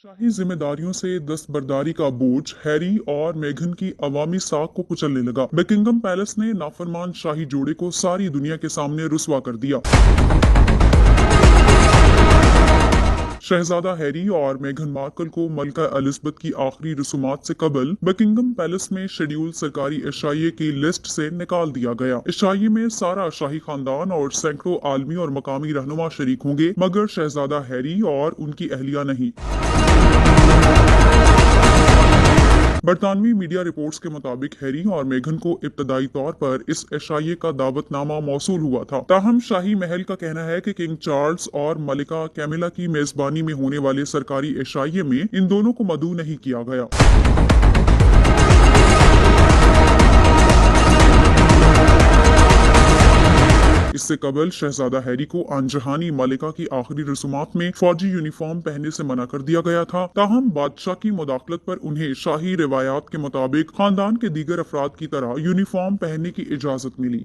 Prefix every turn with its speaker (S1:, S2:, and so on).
S1: शाही जिम्मेदारियों से दस्तबरदारी का बोझ हैरी और मेघन की अवामी साख को कुचलने लगा। बकिंगम पैलेस ने नाफरमान शाही जोड़े को सारी दुनिया के सामने रुस्वा कर दिया। शहजादा हैरी और मेघन मार्कल को मलका एलिजबेथ की आखिरी रसूमात से कबल बकिंगम पैलेस में शेड्यूल सरकारी एशाइये की लिस्ट से निकाल दिया गया। एशाइये में सारा शाही खानदान और सैकड़ों आलमी और मकामी रहनुमा शरीक होंगे, मगर शहजादा हैरी और उनकी अहलिया नहीं। बरतानवी मीडिया रिपोर्ट्स के मुताबिक हैरी और मेघन को इब्तदाई तौर पर इस एशाइये का दावतनामा मौसूल हुआ था। ताहम शाही महल का कहना है कि किंग चार्ल्स और मलिका कैमिला की मेजबानी में होने वाले सरकारी एशाइये में इन दोनों को मदऊ नहीं किया गया। इससे कबल शहजादा हैरी को आनजहानी मलिका की आखिरी रसूमात में फौजी यूनिफॉर्म पहनने से मना कर दिया गया था। ताहम बादशाह की मुदाखलत पर उन्हें शाही रिवायात के मुताबिक खानदान के दीगर अफराद की तरह यूनिफॉर्म पहनने की इजाजत मिली।